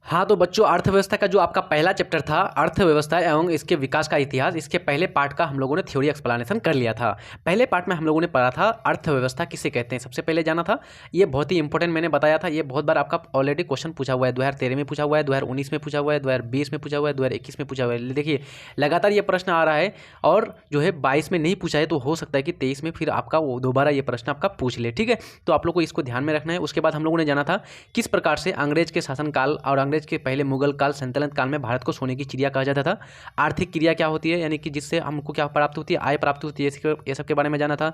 हाँ, तो बच्चों अर्थव्यवस्था का जो आपका पहला चैप्टर था अर्थव्यवस्था एवं इसके विकास का इतिहास, इसके पहले पार्ट का हम लोगों ने थ्योरी एक्सप्लेनेशन कर लिया था। पहले पार्ट में हम लोगों ने पढ़ा था अर्थव्यवस्था किसे कहते हैं, सबसे पहले जाना था। ये बहुत ही इंपॉर्टेंट मैंने बताया था, ये बहुत बार आपका ऑलरेडी क्वेश्चन पूछा हुआ है। 2013 में पूछा हुआ है, 2019 में पूछा हुआ है, 2020 में पूछा हुआ है, 2021 में पूछा हुआ है। देखिए लगातार ये प्रश्न आ रहा है और जो है 22 में नहीं पूछा है तो हो सकता है कि 23 में फिर आपका वो दोबारा ये प्रश्न आपका पूछ ले। ठीक है, तो आप लोग को इसको ध्यान में रखना है। उसके बाद हम लोगों ने जाना था किस प्रकार से अंग्रेज के शासनकाल और अंग्रेज के पहले मुगल काल सल्तनत काल में भारत को सोने की चिड़िया कहा जाता था। आर्थिक क्रिया क्या होती है, यानी कि जिससे हमको क्या प्राप्त होती है, आय प्राप्त होती है, ये सब के बारे में जाना था।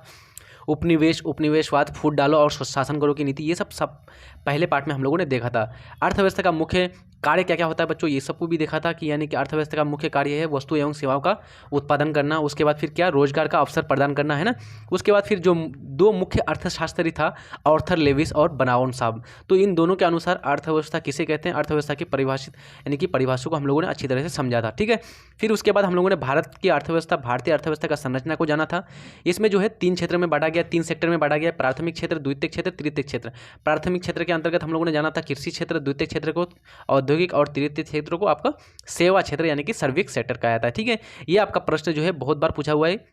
उपनिवेश, उपनिवेशवाद, फूट डालो और शासन करो की नीति, ये सब पहले पार्ट में हम लोगों ने देखा था। अर्थव्यवस्था का मुख्य कार्य क्या क्या होता है बच्चों, ये सबको भी देखा था कि यानी कि अर्थव्यवस्था का मुख्य कार्य है वस्तु एवं सेवाओं का उत्पादन करना। उसके बाद फिर क्या, रोजगार का अवसर प्रदान करना, है ना। उसके बाद फिर जो दो मुख्य अर्थशास्त्री था, आर्थर लेविस और बनाउन साहब, तो इन दोनों के अनुसार अर्थव्यवस्था किसे कहते हैं, अर्थव्यवस्था की परिभाषित यानी कि परिभाषा को हम लोगों ने अच्छी तरह से समझा था। ठीक है, फिर उसके बाद हम लोगों ने भारत की अर्थव्यवस्था, भारतीय अर्थव्यवस्था का संरचना को जाना था। इसमें जो है 3 क्षेत्र में बांटा गया, 3 सेक्टर में बांटा गया, प्राथमिक क्षेत्र, द्वितीयक क्षेत्र, तृतीयक क्षेत्र। प्राथमिक क्षेत्र के अंतर्गत हम लोगों ने जाना था कृषि क्षेत्र, द्वितीयक क्षेत्र को औद्योगिक और तृतीय क्षेत्र को आपका सेवा क्षेत्र यानी कि सर्विस सेक्टर कहा जाता है। ठीक है, ये आपका प्रश्न जो है बहुत बार पूछा हुआ है,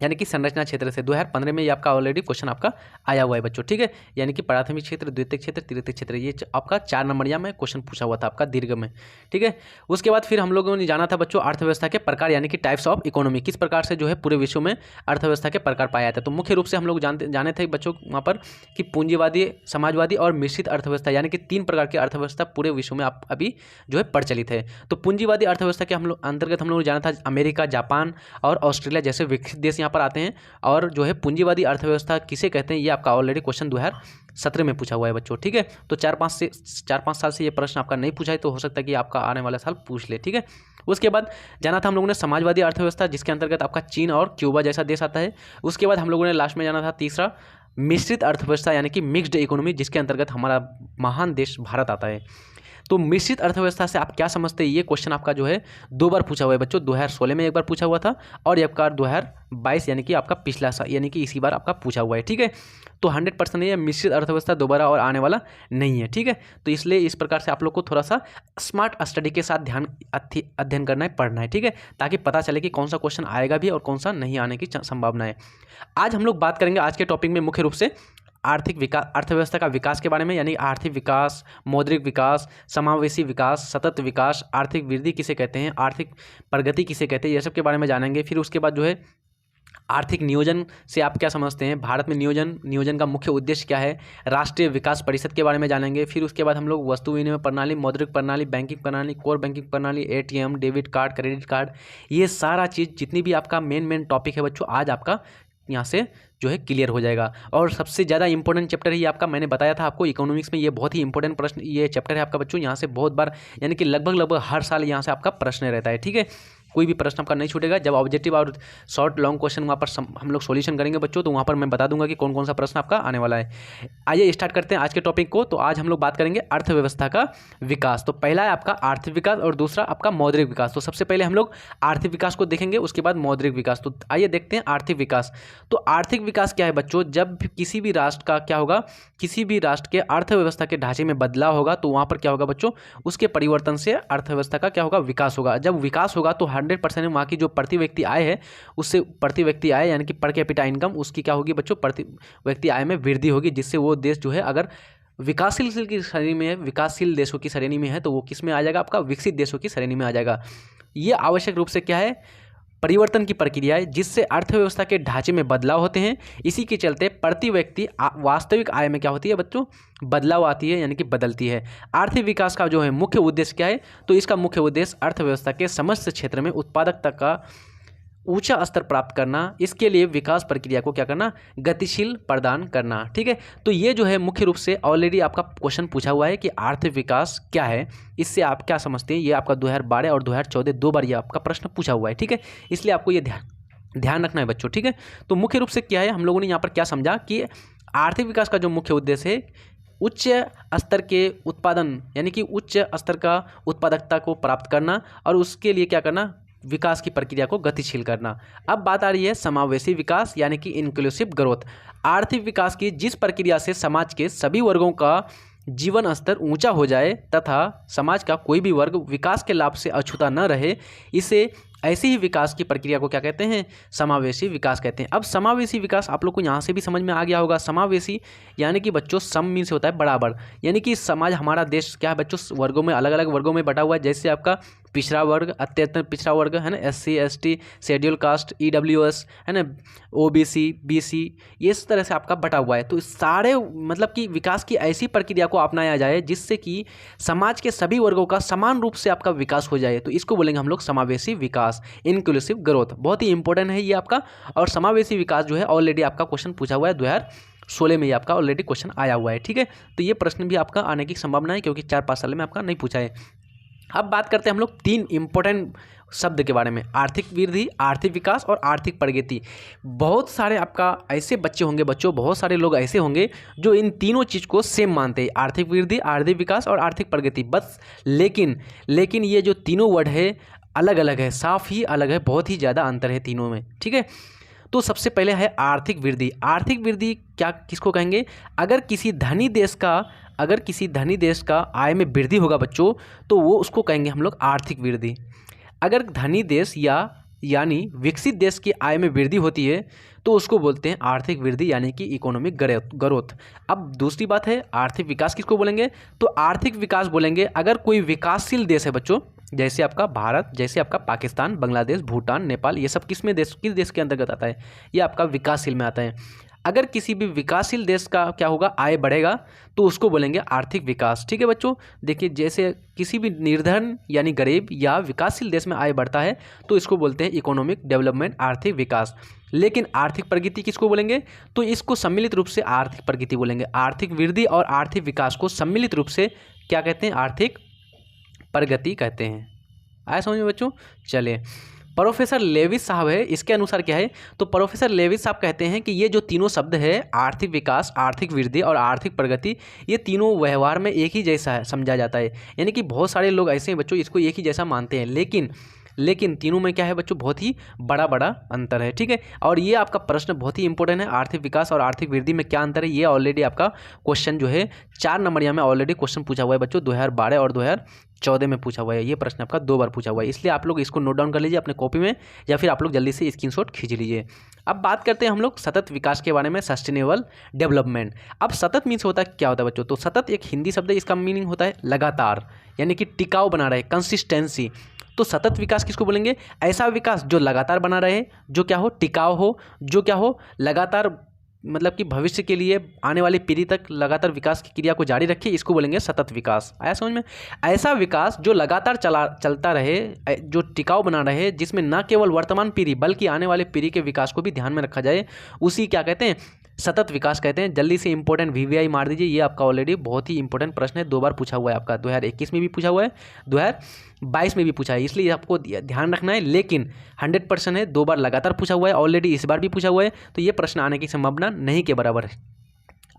यानी कि संरचना क्षेत्र से 2015 में ये आपका ऑलरेडी क्वेश्चन आपका आया हुआ है बच्चों। ठीक है, यानी कि प्राथमिक क्षेत्र, द्वितीयक क्षेत्र, तृतीयक क्षेत्र, ये आपका 4 नंबरिया में क्वेश्चन पूछा हुआ था आपका दीर्घ में। ठीक है, उसके बाद फिर हम लोगों ने जाना था बच्चों अर्थव्यवस्था के प्रकार यानी कि टाइप्स ऑफ इकोनॉमी, किस प्रकार से जो है पूरे विश्व में अर्थव्यवस्था के प्रकार पाया जाता है। तो मुख्य रूप से हम लोग जाने थे बच्चों वहाँ पर कि पूंजीवादी, समाजवादी और मिश्रित अर्थव्यवस्था, यानी कि 3 प्रकार की अर्थव्यवस्था पूरे विश्व में आप अभी जो है प्रचलित है। तो पूंजीवादी अर्थव्यवस्था के हम लोग अंतर्गत हम लोग जाना था अमेरिका, जापान और ऑस्ट्रेलिया जैसे विकसित देश यहाँ पर आते हैं। और जो है पूंजीवादी अर्थव्यवस्था किसे कहते हैं, ये आपका ऑलरेडी क्वेश्चन 2017 में पूछा हुआ है बच्चों। ठीक है, तो 4-5 साल से ये प्रश्न आपका नहीं पूछा है, तो हो सकता है कि आपका आने वाला साल पूछ ले। ठीक है, उसके बाद जाना था हम लोगों ने समाजवादी अर्थव्यवस्था, जिसके अंतर्गत आपका चीन और क्यूबा जैसा देश आता है। उसके बाद हम लोगों ने लास्ट में जाना था तीसरा मिश्रित अर्थव्यवस्था यानी कि मिक्स्ड इकोनॉमी, जिसके अंतर्गत हमारा महान देश भारत आता है। तो मिश्रित अर्थव्यवस्था से आप क्या समझते हैं, ये क्वेश्चन आपका जो है 2 बार पूछा हुआ है बच्चों। 2016 में एक बार पूछा हुआ था और ये आपका 2022 यानी कि आपका पिछला साल यानी कि इसी बार आपका पूछा हुआ है। ठीक है, तो 100% ये मिश्रित अर्थव्यवस्था दोबारा और आने वाला नहीं है। ठीक है, तो इसलिए इस प्रकार से आप लोग को थोड़ा सा स्मार्ट स्टडी के साथ अध्ययन करना है, पढ़ना है। ठीक है, ताकि पता चले कि कौन सा क्वेश्चन आएगा भी और कौन सा नहीं आने की संभावना है। आज हम लोग बात करेंगे आज के टॉपिक में मुख्य रूप से आर्थिक विकास, अर्थव्यवस्था का विकास के बारे में, यानी आर्थिक विकास, मौद्रिक विकास, समावेशी विकास, सतत विकास, आर्थिक वृद्धि किसे कहते हैं, आर्थिक प्रगति किसे कहते हैं, ये सब के बारे में जानेंगे। फिर उसके बाद जो है आर्थिक नियोजन से आप क्या समझते हैं, भारत में नियोजन का मुख्य उद्देश्य क्या है, राष्ट्रीय विकास परिषद के बारे में जानेंगे। फिर उसके बाद हम लोग वस्तु विनिमय प्रणाली, मौद्रिक प्रणाली, बैंकिंग प्रणाली, कोर बैंकिंग प्रणाली, ATM, debit card, credit card, ये सारा चीज़ जितनी भी आपका मेन टॉपिक है बच्चों, आज आपका यहाँ से जो है क्लियर हो जाएगा। और सबसे ज़्यादा इंपॉर्टेंट चैप्टर ही आपका, मैंने बताया था आपको इकोनॉमिक्स में ये बहुत ही इंपॉर्टेंट प्रश्न ये चैप्टर है आपका बच्चों। यहाँ से बहुत बार यानी कि लगभग हर साल यहाँ से आपका प्रश्न रहता है। ठीक है, कोई भी प्रश्न आपका नहीं छूटेगा। जब ऑब्जेक्टिव और शॉर्ट लॉन्ग क्वेश्चन वहाँ पर हम लोग सॉल्यूशन करेंगे बच्चों, तो वहाँ पर मैं बता दूंगा कि कौन कौन सा प्रश्न आपका आने वाला है। आइए स्टार्ट करते हैं आज के टॉपिक को। तो आज हम लोग बात करेंगे अर्थव्यवस्था का विकास। तो पहला है आपका आर्थिक विकास और दूसरा आपका मौद्रिक विकास। तो सबसे पहले हम लोग आर्थिक विकास को देखेंगे, उसके बाद मौद्रिक विकास। तो आइए देखते हैं आर्थिक विकास। तो आर्थिक विकास क्या है बच्चों, जब किसी भी राष्ट्र का क्या होगा, किसी भी राष्ट्र के अर्थव्यवस्था के ढांचे में बदलाव होगा तो वहाँ पर क्या होगा बच्चों, उसके परिवर्तन से अर्थव्यवस्था का क्या होगा, विकास होगा। जब विकास होगा तो 100% वहाँ की जो प्रति व्यक्ति आय है, उससे प्रति व्यक्ति आय यानी कि पर कैपिटा इनकम, उसकी क्या होगी बच्चों, प्रति व्यक्ति आय में वृद्धि होगी, जिससे वो देश जो है अगर विकासशील की श्रेणी में है, विकासशील देशों की श्रेणी में है, तो वो किस में आ जाएगा, आपका विकसित देशों की श्रेणी में आ जाएगा। ये आवश्यक रूप से क्या है, परिवर्तन की प्रक्रिया है, जिससे अर्थव्यवस्था के ढांचे में बदलाव होते हैं। इसी के चलते प्रति व्यक्ति वास्तविक आय में क्या होती है बच्चों, बदलाव आती है यानी कि बदलती है। आर्थिक विकास का जो है मुख्य उद्देश्य क्या है, तो इसका मुख्य उद्देश्य अर्थव्यवस्था के समस्त क्षेत्र में उत्पादकता का ऊंचा स्तर प्राप्त करना, इसके लिए विकास प्रक्रिया को क्या करना, गतिशील प्रदान करना। ठीक है, तो ये जो है मुख्य रूप से ऑलरेडी आपका क्वेश्चन पूछा हुआ है कि आर्थिक विकास क्या है, इससे आप क्या समझते हैं। ये आपका 2012 और 2014 2 बार ये आपका प्रश्न पूछा हुआ है। ठीक है, इसलिए आपको ये ध्यान रखना है बच्चों। ठीक है, तो मुख्य रूप से क्या है, हम लोगों ने यहाँ पर क्या समझा कि आर्थिक विकास का जो मुख्य उद्देश्य है, उच्च स्तर के उत्पादन यानी कि उच्च स्तर का उत्पादकता को प्राप्त करना और उसके लिए क्या करना, विकास की प्रक्रिया को गतिशील करना। अब बात आ रही है समावेशी विकास यानी कि इंक्लूसिव ग्रोथ। आर्थिक विकास की जिस प्रक्रिया से समाज के सभी वर्गों का जीवन स्तर ऊंचा हो जाए तथा समाज का कोई भी वर्ग विकास के लाभ से अछूता न रहे, इसे ऐसे ही विकास की प्रक्रिया को क्या कहते हैं? समावेशी विकास कहते हैं। अब समावेशी विकास आप लोग को यहाँ से भी समझ में आ गया होगा। समावेशी यानी कि बच्चों सम मीन से होता है बराबर, यानी कि समाज हमारा देश क्या है बच्चों? वर्गों में, अलग अलग वर्गों में बटा हुआ है। जैसे आपका पिछड़ा वर्ग, अत्यंत पिछड़ा वर्ग है ना, SC ST, schedule caste, EWS है ना, OBC BC, इस तरह से आपका बटा हुआ है। तो सारे मतलब कि विकास की ऐसी प्रक्रिया को अपनाया जाए जिससे कि समाज के सभी वर्गों का समान रूप से आपका विकास हो जाए, तो इसको बोलेंगे हम लोग समावेशी विकास, इंक्लूसिव ग्रोथ। बहुत ही इंपॉर्टेंट है ये आपका। और समावेशी विकास जो है ऑलरेडी आपका क्वेश्चन पूछा हुआ है 2016 में, ये आपका ऑलरेडी क्वेश्चन आया हुआ है। ठीक है, तो ये प्रश्न भी आपका आने की संभावना है क्योंकि 4-5 साल में आपका नहीं पूछा है। अब बात करते हैं हम लोग 3 इंपॉर्टेंट शब्द के बारे में, आर्थिक वृद्धि, आर्थिक विकास और आर्थिक प्रगति। बहुत सारे आपका ऐसे बच्चे होंगे बच्चों, बहुत सारे लोग ऐसे होंगे जो इन तीनों चीज़ को सेम मानते हैं, आर्थिक वृद्धि, आर्थिक विकास और आर्थिक प्रगति बस। लेकिन ये जो तीनों वर्ड है अलग अलग है, साफ ही अलग है, बहुत ही ज़्यादा अंतर है तीनों में। ठीक है, तो सबसे पहले है आर्थिक वृद्धि। आर्थिक वृद्धि क्या किसको कहेंगे? अगर किसी धनी देश का आय में वृद्धि होगा बच्चों, तो वो उसको कहेंगे हम लोग आर्थिक वृद्धि। अगर धनी देश यानी विकसित देश की आय में वृद्धि होती है तो उसको बोलते हैं आर्थिक वृद्धि यानी कि इकोनॉमिक ग्रोथ। अब दूसरी बात है आर्थिक विकास किसको बोलेंगे? तो आर्थिक विकास बोलेंगे अगर कोई विकासशील देश है बच्चों, जैसे आपका भारत, जैसे आपका पाकिस्तान, बांग्लादेश, भूटान, नेपाल, ये सब किस देश के अंतर्गत आता है? ये आपका विकासशील में आता है। अगर किसी भी विकासशील देश का क्या होगा? आय बढ़ेगा, तो उसको बोलेंगे आर्थिक विकास। ठीक है बच्चों, देखिए जैसे किसी भी निर्धन यानी गरीब या विकासशील देश में आय बढ़ता है तो इसको बोलते हैं इकोनॉमिक डेवलपमेंट, आर्थिक विकास। लेकिन आर्थिक प्रगति किसको बोलेंगे? तो इसको सम्मिलित रूप से आर्थिक प्रगति बोलेंगे। आर्थिक वृद्धि और आर्थिक विकास को सम्मिलित रूप से क्या कहते हैं? आर्थिक प्रगति कहते हैं। आया समझ में बच्चों? चलिए, प्रोफेसर लेविस साहब है, इसके अनुसार क्या है? तो प्रोफेसर लेविस साहब कहते हैं कि ये जो तीनों शब्द है आर्थिक विकास, आर्थिक वृद्धि और आर्थिक प्रगति, ये तीनों व्यवहार में एक ही जैसा है, समझा जाता है। यानी कि बहुत सारे लोग ऐसे हैं बच्चों इसको एक ही जैसा मानते हैं, लेकिन तीनों में क्या है बच्चों? बहुत ही बड़ा अंतर है। ठीक है, और ये आपका प्रश्न बहुत ही इंपॉर्टेंट है, आर्थिक विकास और आर्थिक वृद्धि में क्या अंतर है? ये ऑलरेडी आपका क्वेश्चन जो है 4 नंबरिया में ऑलरेडी क्वेश्चन पूछा हुआ है बच्चों, 2012 और 2014 में पूछा हुआ है। ये प्रश्न आपका 2 बार पूछा हुआ है, इसलिए आप लोग इसको नोट डाउन कर लीजिए अपने कॉपी में या फिर आप लोग जल्दी से स्क्रीनशॉट खींच लीजिए। अब बात करते हैं हम लोग सतत विकास के बारे में, सस्टेनेबल डेवलपमेंट। अब सतत मीन्स होता है क्या होता है बच्चों? तो सतत एक हिंदी शब्द है, इसका मीनिंग होता है लगातार, यानी कि टिकाऊ बना रहे, कंसिस्टेंसी। तो सतत विकास किसको बोलेंगे? ऐसा विकास जो लगातार बना रहे, जो क्या हो? टिकाऊ हो, जो क्या हो? लगातार, मतलब कि भविष्य के लिए आने वाली पीढ़ी तक लगातार विकास की क्रिया को जारी रखे, इसको बोलेंगे सतत विकास। आया समझ में? ऐसा विकास जो लगातार चलता रहे, जो टिकाऊ बना रहे, जिसमें न केवल वर्तमान पीढ़ी बल्कि आने वाली पीढ़ी के विकास को भी ध्यान में रखा जाए, उसी क्या कहते हैं? सतत विकास कहते हैं। जल्दी से इंपॉर्टेंट VVI मार दीजिए, ये आपका ऑलरेडी बहुत ही इंपॉर्टेंट प्रश्न है, 2 बार पूछा हुआ है आपका, 2021 में भी पूछा हुआ है, 2022 में भी पूछा है, इसलिए आपको ध्यान रखना है। लेकिन 100% है, 2 बार लगातार पूछा हुआ है ऑलरेडी, इस बार भी पूछा हुआ है, तो ये प्रश्न आने की संभावना नहीं के बराबर है।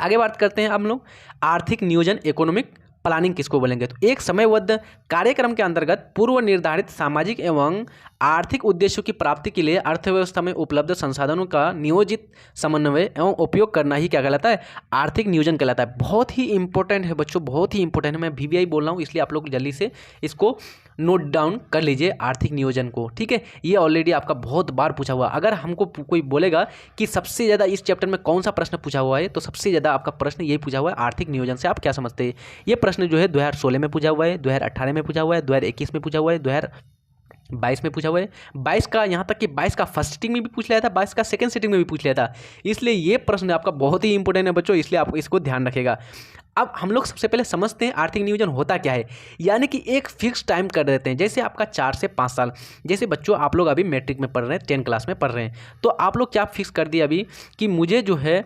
आगे बात करते हैं हम लोग आर्थिक नियोजन, इकोनॉमिक प्लानिंग किसको बोलेंगे? तो एक समयबद्ध कार्यक्रम के अंतर्गत पूर्व निर्धारित सामाजिक एवं आर्थिक उद्देश्यों की प्राप्ति के लिए अर्थव्यवस्था में उपलब्ध संसाधनों का नियोजित समन्वय एवं उपयोग करना ही क्या कहलाता है? आर्थिक नियोजन कहलाता है। बहुत ही इंपॉर्टेंट है बच्चों, बहुत ही इंपॉर्टेंट है। मैं VVI बोल रहा हूँ, इसलिए आप लोग जल्दी से इसको नोट डाउन कर लीजिए, आर्थिक नियोजन को। ठीक है, ये ऑलरेडी आपका बहुत बार पूछा हुआ। अगर हमको कोई बोलेगा कि सबसे ज़्यादा इस चैप्टर में कौन सा प्रश्न पूछा हुआ है, तो सबसे ज़्यादा आपका प्रश्न यही पूछा हुआ है, आर्थिक नियोजन से आप क्या समझते हैं। ये प्रश्न जो है 2016 में पूछा हुआ है, 2018 में पूछा हुआ है, 2021 में पूछा हुआ है, 2022 में पूछा हुआ है। 22 का, यहाँ तक कि 22 का फर्स्ट सिटिंग में भी पूछ लिया था, 22 का सेकंड सिटिंग में भी पूछ लिया था, इसलिए ये प्रश्न आपका बहुत ही इंपॉर्टेंट है बच्चों, इसलिए आप इसको ध्यान रखेगा। अब हम लोग सबसे पहले समझते हैं आर्थिक नियोजन होता क्या है। यानी कि एक फिक्स टाइम कर देते हैं, जैसे आपका 4 से 5 साल, जैसे बच्चों आप लोग अभी मैट्रिक में पढ़ रहे हैं, 10 क्लास में पढ़ रहे हैं, तो आप लोग क्या फिक्स कर दिए अभी कि मुझे जो है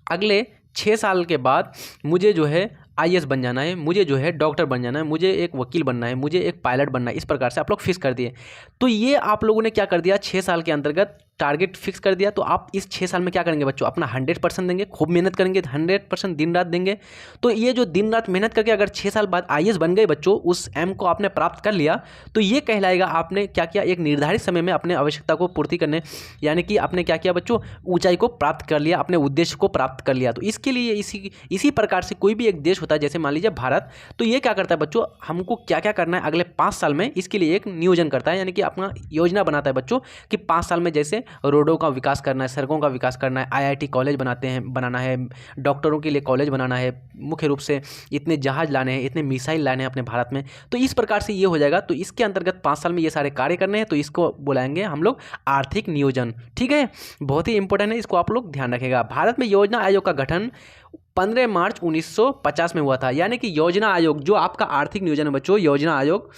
अगले 6 साल के बाद मुझे जो है IAS बन जाना है, मुझे जो है डॉक्टर बन जाना है, मुझे एक वकील बनना है, मुझे एक पायलट बनना है, इस प्रकार से आप लोग फिक्स कर दिए। तो ये आप लोगों ने क्या कर दिया, 6 साल के अंतर्गत टारगेट फिक्स कर दिया, तो आप इस 6 साल में क्या करेंगे बच्चों, अपना 100% देंगे, खूब मेहनत करेंगे, 100% दिन रात देंगे। तो ये जो दिन रात मेहनत करके अगर 6 साल बाद IAS बन गए बच्चों, उस एम को आपने प्राप्त कर लिया, तो ये कहलाएगा आपने क्या किया, एक निर्धारित समय में अपने आवश्यकता को पूर्ति करने, यानी कि आपने क्या किया बच्चों, ऊंचाई को प्राप्त कर लिया, अपने उद्देश्य को प्राप्त कर लिया। तो इसके लिए इसी प्रकार से कोई भी एक देश होता है, जैसे मान लीजिए भारत, तो ये क्या करता है बच्चों, हमको क्या क्या करना है अगले 5 साल में, इसके लिए एक नियोजन करता है, यानी कि अपना योजना बनाता है बच्चों कि 5 साल में जैसे रोडों का विकास करना है, सड़कों का विकास करना है, IIT कॉलेज बनाना है, डॉक्टरों के लिए कॉलेज बनाना है, मुख्य रूप से इतने जहाज लाने हैं, इतने मिसाइल लाने हैं अपने भारत में। तो इस प्रकार से ये हो जाएगा। तो इसके अंतर्गत 5 साल में ये सारे कार्य करने हैं, तो इसको बुलाएंगे हम लोग आर्थिक नियोजन। ठीक है, बहुत ही इंपॉर्टेंट है, इसको आप लोग ध्यान रखिएगा। भारत में योजना आयोग का गठन 15 मार्च 1950 में हुआ था, यानी कि योजना आयोग जो आपका आर्थिक नियोजन है बच्चों, योजना आयोग,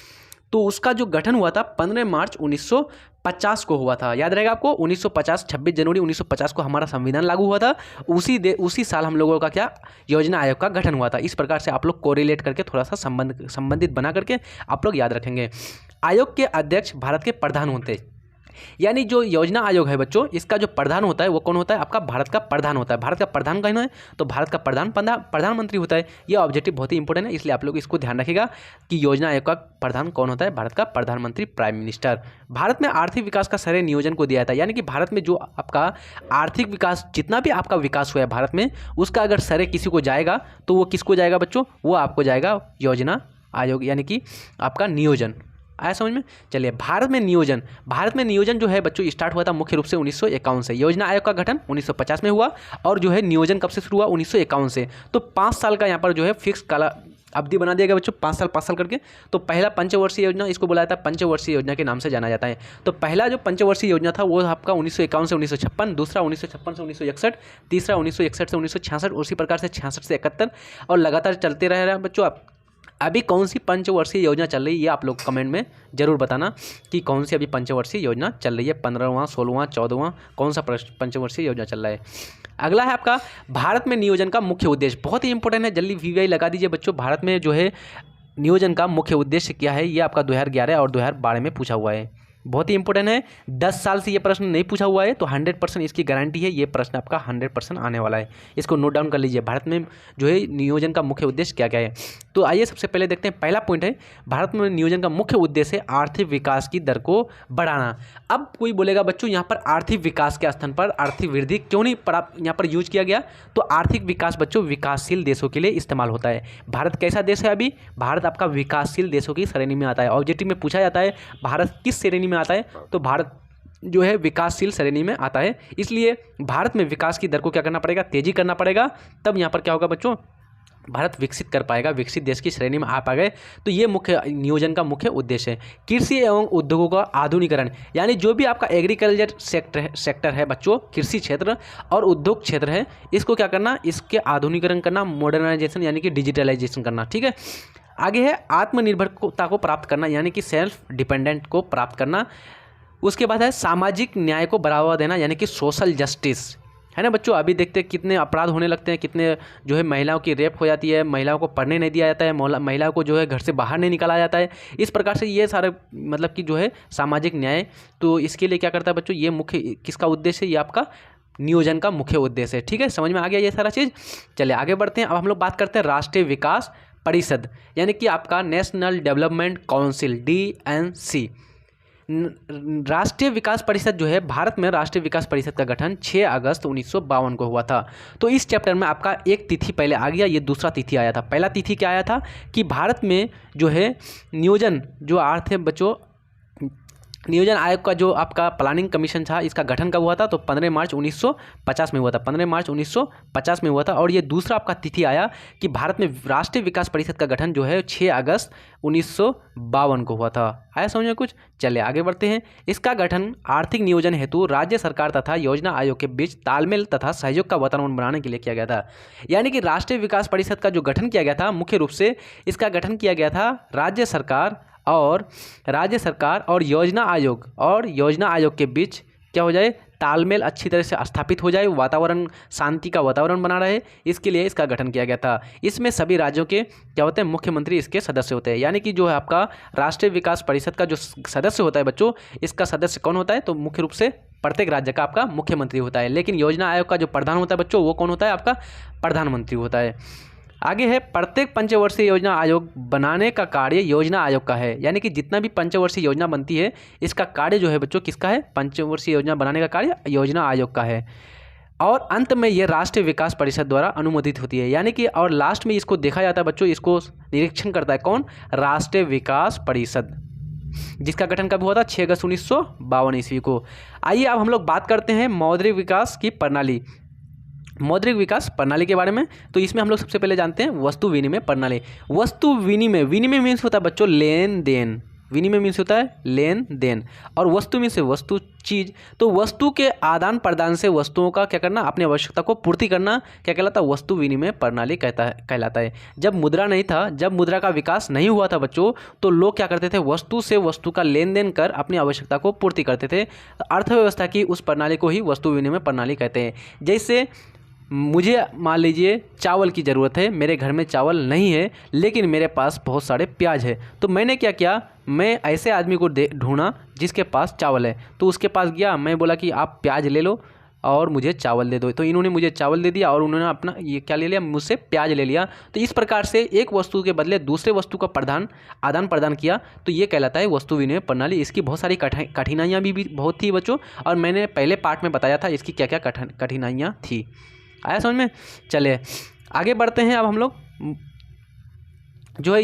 तो उसका जो गठन हुआ था 15 मार्च 1950 को हुआ था। याद रहेगा आपको, 1950, 26 जनवरी 1950 को हमारा संविधान लागू हुआ था। उसी साल हम लोगों का क्या, योजना आयोग का गठन हुआ था। इस प्रकार से आप लोग कोरिलेट करके थोड़ा सा संबंधित बना करके आप लोग याद रखेंगे। आयोग के अध्यक्ष भारत के प्रधान होते हैं, यानी जो योजना आयोग है बच्चों, इसका जो प्रधान होता है वो कौन होता है, आपका भारत का प्रधान होता है। भारत का प्रधान कौन है, तो भारत का प्रधानमंत्री होता है। ये ऑब्जेक्टिव बहुत ही इंपॉर्टेंट है, इसलिए आप लोग इसको ध्यान रखिएगा कि योजना आयोग का प्रधान कौन होता है, भारत का प्रधानमंत्री, प्राइम मिनिस्टर। भारत में आर्थिक विकास का श्रेय नियोजन को दिया था, यानी कि भारत में जो आपका आर्थिक विकास, जितना भी आपका विकास हुआ है भारत में, उसका अगर श्रेय किसी को जाएगा तो वो किसको जाएगा बच्चों, वो आपको जाएगा योजना आयोग, यानी कि आपका नियोजन। आया समझ में। चलिए, भारत में नियोजन जो है बच्चों स्टार्ट हुआ था मुख्य रूप से 1951 से। योजना आयोग का गठन 1950 में हुआ, और जो है नियोजन कब से शुरू हुआ, 1951 से। तो 5 साल का यहाँ पर जो है फिक्स काला अवधि बना दिया गया बच्चों, 5 साल करके। तो पहला पंचवर्षीय योजना, इसको बुलाया था पंचवर्षीय योजना के नाम से जाना जाता है। तो पहला जो पंचवर्षीय योजना था वो आपका 1951 से 1956, दूसरा 1956 से 1961, तीसरा 1961 से 1966, उसी प्रकार से 66 से 71, और लगातार चलते रह रहा है बच्चों। अभी कौन सी पंचवर्षीय योजना चल रही है, ये आप लोग कमेंट में जरूर बताना कि कौन सी अभी पंचवर्षीय योजना चल रही है, 15वां, 16वां, 14वां, कौन सा पंचवर्षीय योजना चल रहा है। अगला है आपका भारत में नियोजन का मुख्य उद्देश्य, बहुत ही इंपॉर्टेंट है, जल्दी VVI लगा दीजिए बच्चों। भारत में जो है नियोजन का मुख्य उद्देश्य क्या है, ये आपका 2011 और 2012 में पूछा हुआ है, बहुत ही इंपॉर्टेंट है। 10 साल से ये प्रश्न नहीं पूछा हुआ है, तो 100% इसकी गारंटी है, ये प्रश्न आपका 100% आने वाला है। इसको नोट डाउन कर लीजिए, भारत में जो है नियोजन का मुख्य उद्देश्य क्या क्या है। तो आइए सबसे पहले देखते हैं, पहला पॉइंट है भारत में नियोजन का मुख्य उद्देश्य है आर्थिक विकास की दर को बढ़ाना। अब कोई बोलेगा बच्चों यहाँ पर आर्थिक विकास के स्थान पर आर्थिक वृद्धि क्यों नहीं यहाँ पर यूज किया गया, तो आर्थिक विकास बच्चों विकासशील देशों के लिए इस्तेमाल होता है। भारत कैसा देश है, अभी भारत आपका विकासशील देशों की श्रेणी में आता है। ऑब्जेक्टिव में पूछा जाता है भारत किस श्रेणी में आता है, तो भारत जो है विकासशील श्रेणी में आता है। इसलिए भारत में विकास की दर को क्या करना पड़ेगा, तेजी करना पड़ेगा, तब यहाँ पर क्या होगा बच्चों, भारत विकसित कर पाएगा, विकसित देश की श्रेणी में आ पाएगा। तो ये मुख्य नियोजन का मुख्य उद्देश्य है। कृषि एवं उद्योगों का आधुनिकरण, यानी जो भी आपका एग्रीकल्चर सेक्टर है बच्चों, कृषि क्षेत्र और उद्योग क्षेत्र है, इसको क्या करना, इसके आधुनिकरण करना, मॉडर्नाइजेशन यानी कि डिजिटलाइजेशन करना। ठीक है, आगे है आत्मनिर्भरता को प्राप्त करना, यानी कि सेल्फ डिपेंडेंट को प्राप्त करना। उसके बाद है सामाजिक न्याय को बढ़ावा देना, यानी कि सोशल जस्टिस, है ना बच्चों। अभी देखते हैं कितने अपराध होने लगते हैं, कितने जो है महिलाओं की रेप हो जाती है, महिलाओं को पढ़ने नहीं दिया जाता है, महिलाओं को जो है घर से बाहर नहीं निकाला जाता है। इस प्रकार से ये सारे मतलब कि जो है सामाजिक न्याय, तो इसके लिए क्या करता है बच्चों, ये मुख्य किसका उद्देश्य है, ये आपका नियोजन का मुख्य उद्देश्य है। ठीक है, समझ में आ गया ये सारा चीज़। चलिए आगे बढ़ते हैं। अब हम लोग बात करते हैं राष्ट्रीय विकास परिषद, यानी कि आपका नेशनल डेवलपमेंट काउंसिल, DNC। राष्ट्रीय विकास परिषद जो है, भारत में राष्ट्रीय विकास परिषद का गठन 6 अगस्त 1952 को हुआ था। तो इस चैप्टर में आपका एक तिथि पहले आ गया, ये दूसरा तिथि आया था। पहला तिथि क्या आया था कि भारत में जो है नियोजन जो अर्थ है बच्चों, नियोजन आयोग का जो आपका प्लानिंग कमीशन था, इसका गठन कब हुआ था, तो 15 मार्च 1950 में हुआ था, 15 मार्च 1950 में हुआ था। और ये दूसरा आपका तिथि आया कि भारत में राष्ट्रीय विकास परिषद का गठन जो है 6 अगस्त 1952 को हुआ था। आया समझ में कुछ। चलिए आगे बढ़ते हैं। इसका गठन आर्थिक नियोजन हेतु राज्य सरकार तथा योजना आयोग के बीच तालमेल तथा सहयोग का वातावरण बनाने के लिए किया गया था। यानी कि राष्ट्रीय विकास परिषद का जो गठन किया गया था, मुख्य रूप से इसका गठन किया गया था राज्य सरकार और योजना आयोग के बीच क्या हो जाए, तालमेल अच्छी तरह से स्थापित हो जाए, वातावरण शांति का वातावरण बना रहे, इसके लिए इसका गठन किया गया था। इसमें सभी राज्यों के क्या होते हैं, मुख्यमंत्री इसके सदस्य होते हैं। यानी कि जो है आपका राष्ट्रीय विकास परिषद का जो सदस्य होता है बच्चों, इसका सदस्य कौन होता है, तो मुख्य रूप से प्रत्येक राज्य का आपका मुख्यमंत्री होता है। लेकिन योजना आयोग का जो प्रधान होता है बच्चों, वो कौन होता है, आपका प्रधानमंत्री होता है। आगे है, प्रत्येक पंचवर्षीय योजना आयोग बनाने का कार्य योजना आयोग का है। यानी कि जितना भी पंचवर्षीय योजना बनती है, इसका कार्य जो है बच्चों किसका है, पंचवर्षीय योजना बनाने का कार्य योजना आयोग का है। और अंत में ये राष्ट्रीय विकास परिषद द्वारा अनुमोदित होती है। यानी कि और लास्ट में इसको देखा जाता है बच्चों, इसको निरीक्षण करता है कौन, राष्ट्रीय विकास परिषद, जिसका गठन कब हुआ था, 6 अगस्त 1952 ईस्वी को। आइए अब हम लोग बात करते हैं मौद्रिक विकास की प्रणाली, मौद्रिक विकास प्रणाली के बारे में। तो इसमें हम लोग सबसे पहले जानते हैं वस्तु विनिमय प्रणाली। वस्तु विनिमय, विनिमय मीन्स होता है बच्चों लेन देन, विनिमय मीन्स होता है लेन देन, और वस्तु मीन्स वस्तु चीज। तो वस्तु के आदान प्रदान से वस्तुओं का क्या करना, अपनी आवश्यकता को पूर्ति करना, क्या कहलाता है, वस्तु विनिमय प्रणाली कहलाता है। जब मुद्रा नहीं था, जब मुद्रा का विकास नहीं हुआ था बच्चों, तो लोग क्या करते थे, वस्तु से वस्तु का लेन देन कर अपनी आवश्यकता को पूर्ति करते थे। अर्थव्यवस्था की उस प्रणाली को ही वस्तु विनिमय प्रणाली कहते हैं। जैसे मुझे मान लीजिए चावल की ज़रूरत है, मेरे घर में चावल नहीं है, लेकिन मेरे पास बहुत सारे प्याज है, तो मैंने क्या किया, मैं ऐसे आदमी को ढूंढा जिसके पास चावल है, तो उसके पास गया, मैं बोला कि आप प्याज ले लो और मुझे चावल दे दो। तो इन्होंने मुझे चावल दे दिया और उन्होंने अपना ये क्या ले लिया, मुझसे प्याज ले लिया। तो इस प्रकार से एक वस्तु के बदले दूसरे वस्तु का आदान प्रदान किया, तो ये कहलाता है वस्तु विनिमय प्रणाली। इसकी बहुत सारी कठिनाइयाँ भी बहुत थी बच्चों, और मैंने पहले पार्ट में बताया था इसकी क्या क्या कठिनाइयाँ थी। आया समझ में। चले आगे बढ़ते हैं। अब हम लोग जो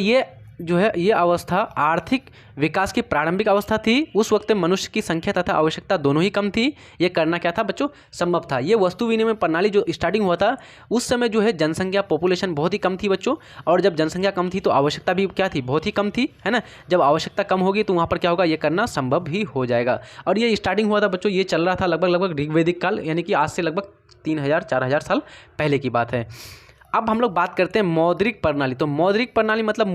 है ये अवस्था आर्थिक विकास की प्रारंभिक अवस्था थी। उस वक्त मनुष्य की संख्या तथा आवश्यकता दोनों ही कम थी। ये करना क्या था बच्चों, संभव था। ये वस्तु विनिमय प्रणाली जो स्टार्टिंग हुआ था, उस समय जो है जनसंख्या पॉपुलेशन बहुत ही कम थी बच्चों, और जब जनसंख्या कम थी तो आवश्यकता भी क्या थी, बहुत ही कम थी, है ना। जब आवश्यकता कम होगी तो वहाँ पर क्या होगा, ये करना संभव भी हो जाएगा। और ये स्टार्टिंग हुआ था बच्चों, ये चल रहा था लगभग ऋग्वैदिक काल, यानी कि आज से लगभग 3000-4000 साल पहले की बात है। अब हम लोग बात करते हैं मौद्रिक प्रणाली। तो मौद्रिक प्रणाली मतलब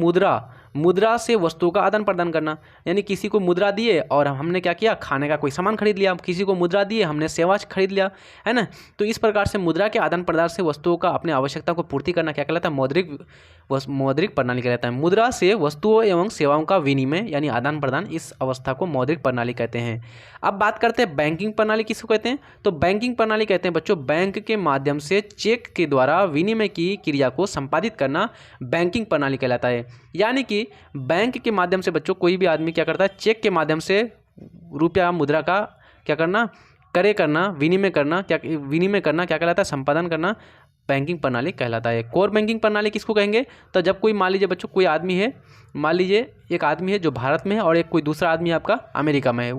मुद्रा से वस्तुओं का आदान प्रदान करना। यानी किसी को मुद्रा दिए और हमने क्या किया, खाने का कोई सामान खरीद लिया, किसी को मुद्रा दिए हमने सेवा खरीद लिया, है ना। तो इस प्रकार से मुद्रा के आदान प्रदान से वस्तुओं का अपनी आवश्यकता को पूर्ति करना क्या कहलाता है, मौद्रिक प्रणाली कहलाता है। मुद्रा से वस्तुओं एवं सेवाओं का विनिमय यानी आदान प्रदान, इस अवस्था को मौद्रिक प्रणाली कहते हैं। अब बात करते हैं बैंकिंग प्रणाली किसको कहते हैं। तो बैंकिंग प्रणाली कहते हैं बच्चों, बैंक के माध्यम से चेक के द्वारा विनिमय की क्रिया को संपादित करना बैंकिंग प्रणाली कहलाता है। यानी कि बैंक के माध्यम से बच्चों कोई भी आदमी क्या करता है, चेक के माध्यम से रुपया मुद्रा का क्या करना, विनिमय करना क्या कहलाता है, संपादन करना बैंकिंग प्रणाली कहलाता है। कोर बैंकिंग प्रणाली किसको कहेंगे, तो जब कोई मान लीजिए बच्चों कोई आदमी है, मान लीजिए एक आदमी है जो भारत में है और एक कोई दूसरा आदमी आपका अमेरिका में है,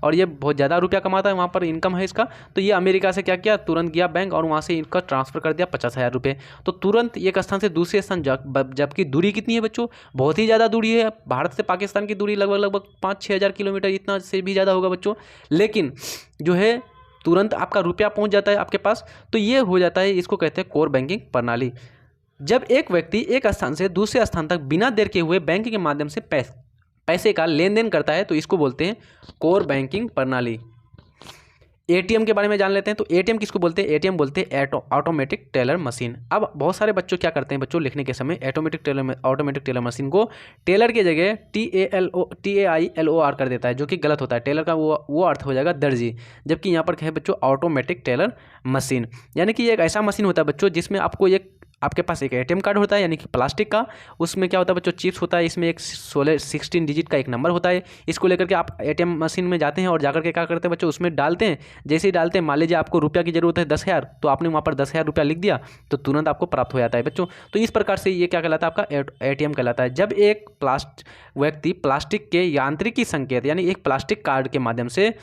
और ये बहुत ज़्यादा रुपया कमाता है, वहाँ पर इनकम है इसका, तो ये अमेरिका से क्या किया, तुरंत गया बैंक और वहाँ से इनका ट्रांसफ़र कर दिया 50,000 रुपये। तो तुरंत एक स्थान से दूसरे स्थान जबकि दूरी कितनी है बच्चों, बहुत ही ज़्यादा दूरी है। भारत से पाकिस्तान की दूरी लगभग 5-6 हज़ार किलोमीटर, इतना से भी ज़्यादा होगा बच्चों, लेकिन जो है तुरंत आपका रुपया पहुंच जाता है आपके पास। तो ये हो जाता है, इसको कहते हैं कोर बैंकिंग प्रणाली। जब एक व्यक्ति एक स्थान से दूसरे स्थान तक बिना देर के हुए बैंक के माध्यम से पैसे का लेन देन करता है, तो इसको बोलते हैं कोर बैंकिंग प्रणाली। एटीएम के बारे में जान लेते हैं। तो एटीएम किसको बोलते हैं, एटीएम बोलते हैं ऑटोमेटिक टेलर मशीन। अब बहुत सारे बच्चों क्या करते हैं बच्चों, लिखने के समय ऑटोमेटिक टेलर मशीन को टेलर की जगह TAILOR कर देता है, जो कि गलत होता है। टेलर का वो अर्थ हो जाएगा दर्जी, जबकि यहाँ पर क्या है बच्चों, ऑटोमेटिक टेलर मशीन। यानी कि एक ऐसा मशीन होता है बच्चों जिसमें आपके पास एक ATM कार्ड होता है, यानी कि प्लास्टिक का, उसमें क्या होता है बच्चों, चिप्स होता है, इसमें एक 16 डिजिट का एक नंबर होता है। इसको लेकर के आप ATM मशीन में जाते हैं और जाकर के क्या करते हैं बच्चों, उसमें डालते हैं। जैसे ही डालते हैं, मान लीजिए आपको रुपया की ज़रूरत है 10,000, तो आपने वहाँ पर 10,000 रुपया लिख दिया, तो तुरंत आपको प्राप्त हो जाता है बच्चों। तो इस प्रकार से ये क्या कहलाता है, आपका ATM कहलाता है। जब एक व्यक्ति प्लास्टिक के यांत्रिकी संकेत यानी एक प्लास्टिक कार्ड के माध्यम से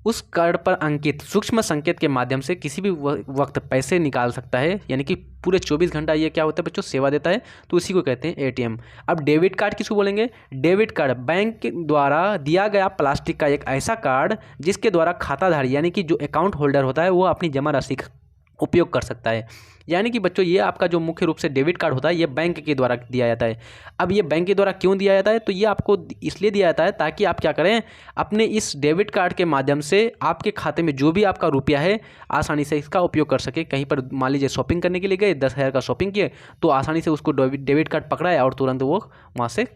उस कार्ड पर अंकित सूक्ष्म संकेत के माध्यम से किसी भी वक्त पैसे निकाल सकता है, यानी कि पूरे 24 घंटा ये क्या होता है बच्चों, सेवा देता है, तो उसी को कहते हैं ATM। अब डेबिट कार्ड किसको बोलेंगे, डेबिट कार्ड बैंक द्वारा दिया गया प्लास्टिक का एक ऐसा कार्ड जिसके द्वारा खाताधारी यानी कि जो अकाउंट होल्डर होता है वो अपनी जमा राशि उपयोग कर सकता है। यानी कि बच्चों ये आपका जो मुख्य रूप से डेबिट कार्ड होता है ये बैंक के द्वारा दिया जाता है। अब ये बैंक के द्वारा क्यों दिया जाता है, तो ये आपको इसलिए दिया जाता है ताकि आप क्या करें, अपने इस डेबिट कार्ड के माध्यम से आपके खाते में जो भी आपका रुपया है आसानी से इसका उपयोग कर सके। कहीं पर मान लीजिए शॉपिंग करने के लिए गए, 10,000 का शॉपिंग किए, तो आसानी से उसको डेबिट कार्ड पकड़ाया और तुरंत वो वहाँ से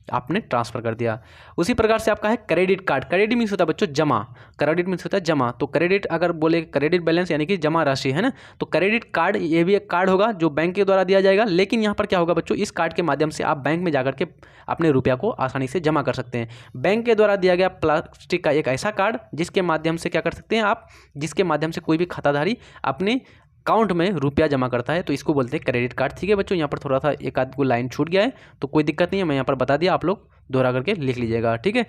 आपने ट्रांसफ़र कर दिया। उसी प्रकार से आपका है क्रेडिट कार्ड। क्रेडिट मीन्स होता है बच्चों जमा, क्रेडिट मीन्स होता है जमा। तो क्रेडिट अगर बोले क्रेडिट बैलेंस यानी कि जमा राशि है ना, तो क्रेडिट कार्ड ये भी एक कार्ड होगा जो बैंक के द्वारा दिया जाएगा। लेकिन यहाँ पर क्या होगा बच्चों, इस कार्ड के माध्यम से आप बैंक में जाकर के अपने रुपया को आसानी से जमा कर सकते हैं। बैंक के द्वारा दिया गया प्लास्टिक का एक ऐसा कार्ड जिसके माध्यम से क्या कर सकते हैं आप, जिसके माध्यम से कोई भी खाताधारी अपने अकाउंट में रुपया जमा करता है, तो इसको बोलते हैं क्रेडिट कार्ड। ठीक है बच्चों, यहाँ पर थोड़ा सा एक आध को लाइन छूट गया है तो कोई दिक्कत नहीं है, मैं यहाँ पर बता दिया, आप लोग दोहरा करके लिख लीजिएगा। ठीक है,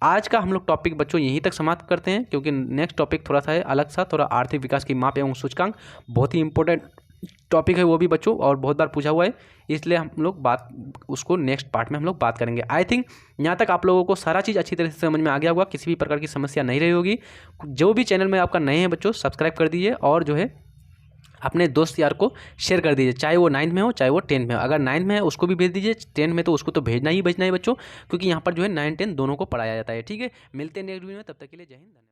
आज का हम लोग टॉपिक बच्चों यहीं तक समाप्त करते हैं, क्योंकि नेक्स्ट टॉपिक थोड़ा सा है अलग सा, थोड़ा आर्थिक विकास की माप एवं सूचकांक, बहुत ही इंपॉर्टेंट टॉपिक है वो भी बच्चों, और बहुत बार पूछा हुआ है, इसलिए हम लोग बात उसको नेक्स्ट पार्ट में हम लोग बात करेंगे। आई थिंक यहाँ तक आप लोगों को सारा चीज़ अच्छी तरह से समझ में आ गया होगा, किसी भी प्रकार की समस्या नहीं रही होगी। जो भी चैनल में आपका नए हैं बच्चों, सब्सक्राइब कर दीजिए और जो है अपने दोस्त यार को शेयर कर दीजिए, चाहे वो 9th में हो चाहे वो 10th में हो। अगर 9th में है उसको भी भेज दीजिए, 10th में तो उसको तो भेजना ही भेजना है बच्चों, क्योंकि यहाँ पर जो है 9 10 दोनों को पढ़ाया जाता है। ठीक है, मिलते हैं नेक्स्ट वीडियो में, तब तक के लिए जय हिंद, धन्यवाद।